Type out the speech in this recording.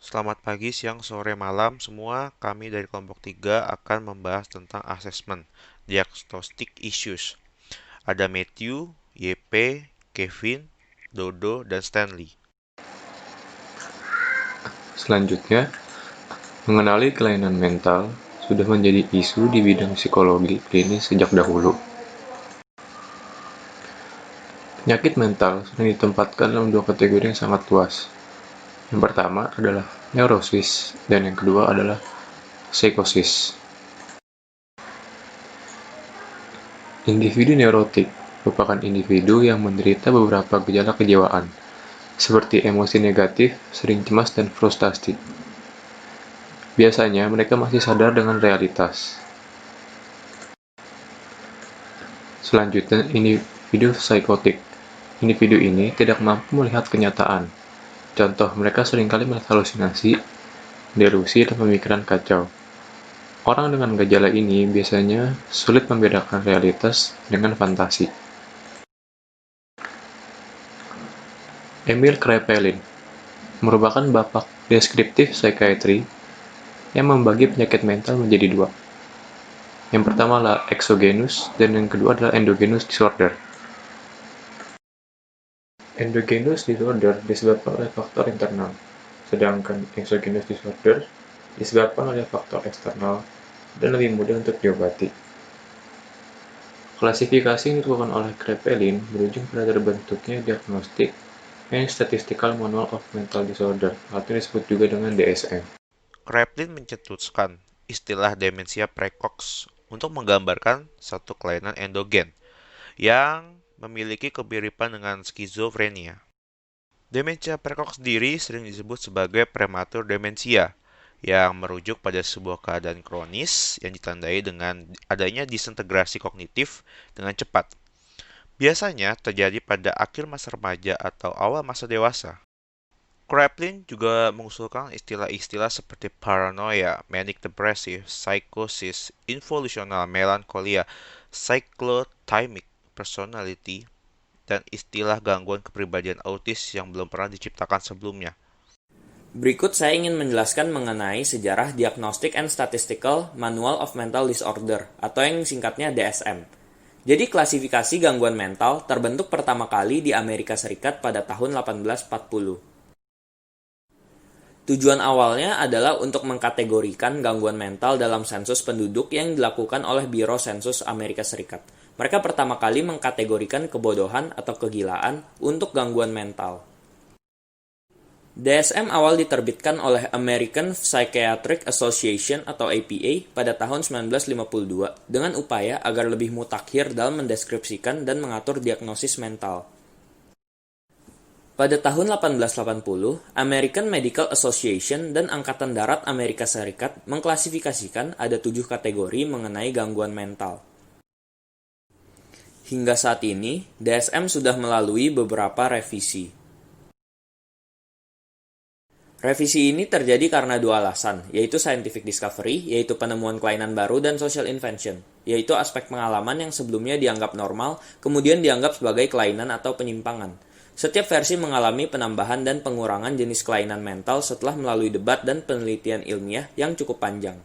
Selamat pagi, siang, sore, malam semua. Kami dari kelompok 3 akan membahas tentang assessment, diagnostic issues. Ada Matthew, YP, Kevin, Dodo, dan Stanley. Selanjutnya, mengenali kelainan mental sudah menjadi isu di bidang psikologi klinis sejak dahulu. Penyakit mental sering ditempatkan dalam dua kategori yang sangat luas. Yang pertama adalah neurosis dan yang kedua adalah psikosis. Individu neurotik merupakan individu yang menderita beberapa gejala kejiwaan, seperti emosi negatif, sering cemas, dan frustasi. Biasanya mereka masih sadar dengan realitas. Selanjutnya, individu psikotik. Individu ini tidak mampu melihat kenyataan. Contoh, mereka seringkali melihat halusinasi, delusi, dan pemikiran kacau. Orang dengan gejala ini biasanya sulit membedakan realitas dengan fantasi. Emil Kraepelin merupakan bapak deskriptif psikiatri yang membagi penyakit mental menjadi dua. Yang pertama adalah exogenous dan yang kedua adalah endogenous disorder. Endogenous disorder disebabkan oleh faktor internal, sedangkan exogenous disorder disebabkan oleh faktor eksternal dan lebih mudah untuk diobati. Klasifikasi yang dilakukan oleh Kraepelin berujung pada terbentuknya Diagnostic and Statistical Manual of Mental Disorder atau disebut juga dengan DSM. Kraepelin mencetuskan istilah demensia precox untuk menggambarkan satu kelainan endogen yang memiliki kemiripan dengan skizofrenia. Demensia precox sendiri sering disebut sebagai prematur demensia, yang merujuk pada sebuah keadaan kronis yang ditandai dengan adanya disintegrasi kognitif dengan cepat. Biasanya terjadi pada akhir masa remaja atau awal masa dewasa. Kraepelin juga mengusulkan istilah-istilah seperti paranoia, manic depressive, psychosis, involutional melancholia, cyclothymic personality, dan istilah gangguan kepribadian autis yang belum pernah diciptakan sebelumnya. Berikut saya ingin menjelaskan mengenai sejarah Diagnostic and Statistical Manual of Mental Disorder atau yang singkatnya DSM. Jadi klasifikasi gangguan mental terbentuk pertama kali di Amerika Serikat pada tahun 1840. Tujuan awalnya adalah untuk mengkategorikan gangguan mental dalam sensus penduduk yang dilakukan oleh Biro Sensus Amerika Serikat. Mereka pertama kali mengkategorikan kebodohan atau kegilaan untuk gangguan mental. DSM awal diterbitkan oleh American Psychiatric Association atau APA pada tahun 1952 dengan upaya agar lebih mutakhir dalam mendeskripsikan dan mengatur diagnosis mental. Pada tahun 1880, American Medical Association dan Angkatan Darat Amerika Serikat mengklasifikasikan ada 7 kategori mengenai gangguan mental. Hingga saat ini, DSM sudah melalui beberapa revisi. Revisi ini terjadi karena dua alasan, yaitu scientific discovery, yaitu penemuan kelainan baru, dan social invention, yaitu aspek pengalaman yang sebelumnya dianggap normal, kemudian dianggap sebagai kelainan atau penyimpangan. Setiap versi mengalami penambahan dan pengurangan jenis kelainan mental setelah melalui debat dan penelitian ilmiah yang cukup panjang.